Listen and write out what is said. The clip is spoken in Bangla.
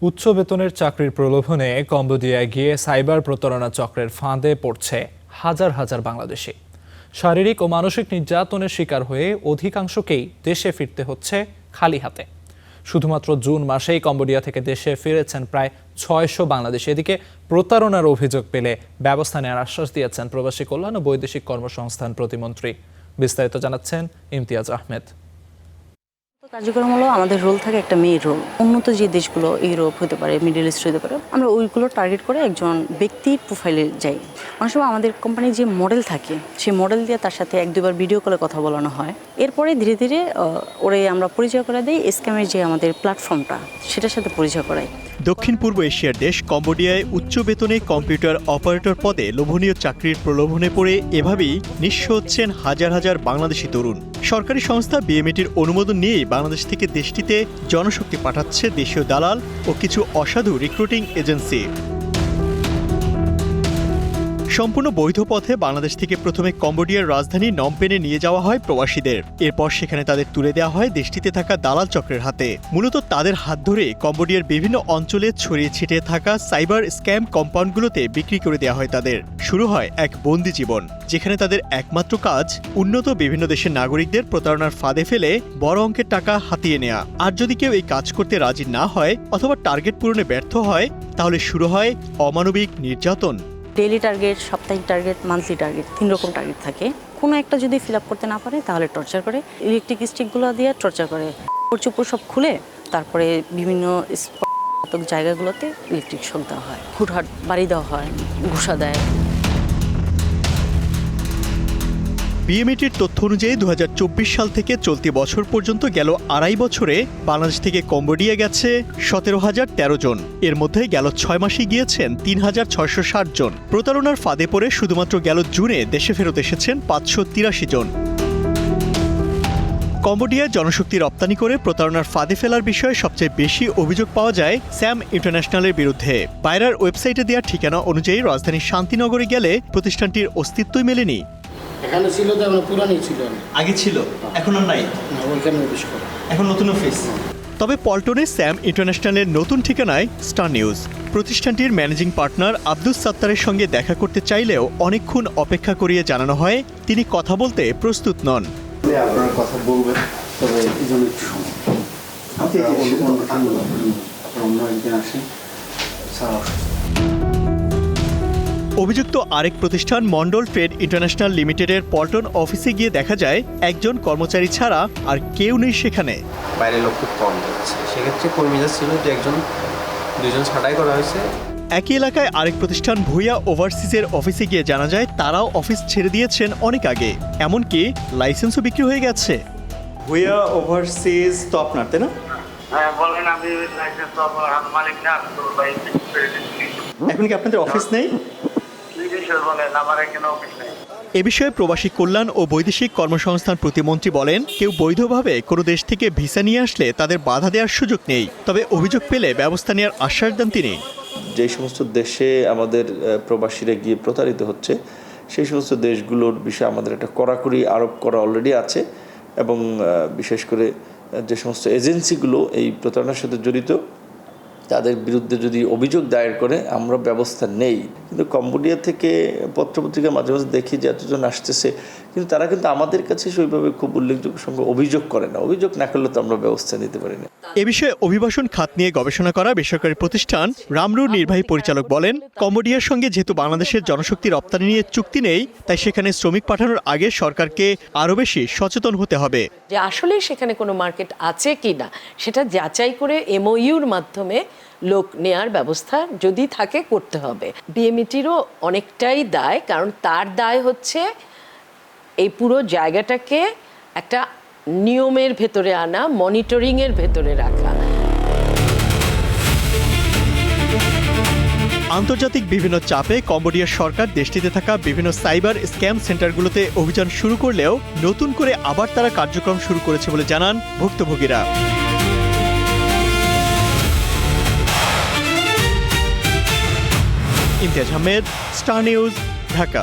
উচ্চ বেতনের চাকরির প্রলোভনে কম্বোডিয়ায় গিয়ে সাইবার প্রতারণা চক্রের ফাঁদে পড়ছে হাজার হাজার বাংলাদেশি। শারীরিক ও মানসিক নির্যাতনের শিকার হয়ে অধিকাংশকেই দেশে ফিরতে হচ্ছে খালি হাতে। শুধুমাত্র জুন মাসেই কম্বোডিয়া থেকে দেশে ফিরেছেন প্রায় ৬০০ বাংলাদেশি। এদিকে প্রতারণার অভিযোগ পেলে ব্যবস্থা নেওয়ার আশ্বাস দিয়েছেন প্রবাসী কল্যাণ ও বৈদেশিক কর্মসংস্থান প্রতিমন্ত্রী। বিস্তারিত জানাচ্ছেন ইমতিয়াজ আহমেদ। কার্যক্রম হলো আমাদের রোল থাকে একটা মেয়ের রোল। উন্নত যে দেশগুলো ইউরোপ হতে পারে, মিডল ইস্ট হতে পারে, আমরা ওইগুলো টার্গেট করে একজন ব্যক্তির প্রোফাইলে যাই। অনেক সময় আমাদের কোম্পানির যে মডেল থাকে সেই মডেল দিয়ে তার সাথে এক দুবার ভিডিও কলে কথা বলানো হয়। এরপরে ধীরে ধীরে ওরে আমরা পরিচয় করে দিই স্ক্যামের যে আমাদের প্ল্যাটফর্মটা সেটার সাথে পরিচয় করাই। দক্ষিণ পূর্ব এশিয়ার দেশ কম্বোডিয়ায় উচ্চ বেতনে কম্পিউটার অপারেটর পদে লোভনীয় চাকরির প্রলোভনে পড়ে এভাবেই নিঃস্ব হচ্ছেন হাজার হাজার বাংলাদেশি তরুণ। সরকারি সংস্থা বিএমইটির অনুমোদন নিয়েই বাংলাদেশ থেকে দেশটিতে জনশক্তি পাঠাচ্ছে দেশীয় দালাল ও কিছু অসাধু রিক্রুটিং এজেন্সি। সম্পূর্ণ বৈধ পথে বাংলাদেশ থেকে প্রথমে কম্বোডিয়ার রাজধানী নমপেনে নিয়ে যাওয়া হয় প্রবাসীদের। এরপর সেখানে তাদের তুলে দেওয়া হয় দেশটিতে থাকা দালাল চক্রের হাতে। মূলত তাদের হাত ধরে কম্বোডিয়ার বিভিন্ন অঞ্চলে ছড়িয়ে ছিটিয়ে থাকা সাইবার স্ক্যাম কম্পাউন্ডগুলোতে বিক্রি করে দেওয়া হয় তাদের। শুরু হয় এক বন্দি জীবন, যেখানে তাদের একমাত্র কাজ উন্নত বিভিন্ন দেশের নাগরিকদের প্রতারণার ফাঁদে ফেলে বড় অঙ্কের টাকা হাতিয়ে নেওয়া। আর যদি কেউ এই কাজ করতে রাজি না হয় অথবা টার্গেট পূরণে ব্যর্থ হয়, তাহলে শুরু হয় অমানবিক নির্যাতন। ডেইলি টার্গেট, সাপ্তাহিক টার্গেট, মান্থলি টার্গেট, 3 রকম টার্গেট থাকে। কোনো একটা যদি ফিল আপ করতে না পারে তাহলে টর্চার করে, ইলেকট্রিক স্টিকগুলো দিয়ে টর্চার করে। চুপড় সব খুলে তারপরে বিভিন্ন জায়গাগুলোতে ইলেকট্রিক শক দেওয়া হয়, হুটহাট বাড়ি দেওয়া হয়, ঘুষা দেয়। বিএমইটির তথ্য অনুযায়ী ২০২৪ সাল থেকে চলতি বছর পর্যন্ত গেল ২.৫ বছরে বাংলাদেশ থেকে কম্বোডিয়া গেছে ১৭,০১৩ জন। এর মধ্যে গেল ৬ মাসে গিয়েছেন ৩,৬৬০ জন। প্রতারণার ফাঁদে পড়ে শুধুমাত্র গেল জুনে দেশে ফেরত এসেছেন ৫৮৩ জন। কম্বোডিয়ায় জনশক্তি রপ্তানি করে প্রতারণার ফাঁদে ফেলার বিষয়ে সবচেয়ে বেশি অভিযোগ পাওয়া যায় স্যাম ইন্টারন্যাশনালের বিরুদ্ধে। বাইরার ওয়েবসাইটে দেওয়া ঠিকানা অনুযায়ী রাজধানীর শান্তিনগরে গেলে প্রতিষ্ঠানটির অস্তিত্বই মেলেনি। এখানে ছিল তো আমরা পুরানি ছিল, আগে ছিল, এখন আর নাই। না, ওইখানে অফিস করে এখন নতুন অফিস। তবে পল্টনে স্যাম ইন্টারন্যাশনালের নতুন ঠিকানায় স্টার নিউজ। প্রতিষ্ঠানটির ম্যানেজিং পার্টনার আব্দুস সাত্তারের সঙ্গে দেখা করতে চাইলেও অনেকক্ষণ অপেক্ষা করিয়ে জানানো হয় তিনি কথা বলতে প্রস্তুত নন। আপনারা কথা বলবেন, তবে এই জন্য একটু অভিযুক্ত আরেক প্রতিষ্ঠান মন্ডল ট্রেড ইন্টারন্যাশনাল লিমিটেডের পল্টন অফিসে গিয়ে দেখা যায় একজন কর্মচারী ছাড়া আর কেউ নেই সেখানে। বাইরে লোক খুব কম যাচ্ছে, সেক্ষেত্রে কর্মীরা ছিল যে দুজন ছাঁটাই করা হয়েছে। একই এলাকায় আরেক প্রতিষ্ঠান ভুইয়া ওভারসিজের অফিসে গিয়ে জানা যায় তারাও অফিস ছেড়ে দিয়েছেন অনেক আগে, এমনকি লাইসেন্সও বিক্রি হয়ে গেছে। ভুইয়া ওভারসিজ তো আপনার, তাই না? হ্যাঁ বলেন, আমি লাইসেন্স তো মালিক না, এখন কি আপনাদের অফিস নেই? এ বিষয়ে প্রবাসী কল্যাণ ও বৈদেশিক কর্মসংস্থান প্রতিমন্ত্রী বলেন, কেউ বৈধভাবে কোনো দেশ থেকে ভিসা নিয়ে আসলে তাদের বাধা দেওয়ার সুযোগ নেই, তবে অভিযোগ পেলে ব্যবস্থা নেওয়ার আশ্বাস দেন তিনি। যে সমস্ত দেশে আমাদের প্রবাসীরা গিয়ে প্রতারিত হচ্ছে সেই সমস্ত দেশগুলোর বিষয়ে আমাদের একটা কড়াকড়ি আরোপ করা অলরেডি আছে, এবং বিশেষ করে যে সমস্ত এজেন্সিগুলো এই প্রতারণার সাথে জড়িত তাদের বিরুদ্ধে যদি অভিযোগ দায়ের করে আমরা ব্যবস্থা নেই। কিন্তু কম্বোডিয়া থেকে পত্রপত্রিকা মাঝে মাঝে দেখি যে এতজন আসতেছে, কিন্তু তারা কিন্তু আমাদের কাছে সেইভাবে খুব উল্লেখযোগ্য সংখ্যক অভিযোগ করে না। অভিযোগ না করলে তো আমরা ব্যবস্থা নিতে পারি না। এ বিষয়ে অভিবাসন খাত নিয়ে গবেষণা করা বেসরকারি প্রতিষ্ঠান রামরুর নির্বাহী পরিচালক বলেন, কম্বোডিয়ার সঙ্গে যেহেতু বাংলাদেশের জনশক্তি রপ্তানি নিয়ে চুক্তি নেই, তাই সেখানে শ্রমিক পাঠানোর আগে সরকারকে আরও বেশি সচেতন হতে হবে। যে আসলে সেখানে কোনো মার্কেট আছে কি না সেটা যাচাই করে এমওইউর মাধ্যমে লোক নেয়ার ব্যবস্থা যদি থাকে করতে হবে। বিএমইটিরও অনেকটাই দায়, কারণ তার দায় হচ্ছে এই পুরো জায়গাটাকে একটা নিয়মের ভেতরে আনা, মনিটরিংয়ের ভেতরে রাখা। আন্তর্জাতিক বিভিন্ন চাপে কম্বোডিয়ার সরকার দেশটিতে থাকা বিভিন্ন সাইবার স্ক্যাম সেন্টারগুলোতে অভিযান শুরু করলেও নতুন করে আবার তারা কার্যক্রম শুরু করেছে বলে জানান ভুক্তভোগীরা। Imtiaz Ahmed, Star News, Dhaka.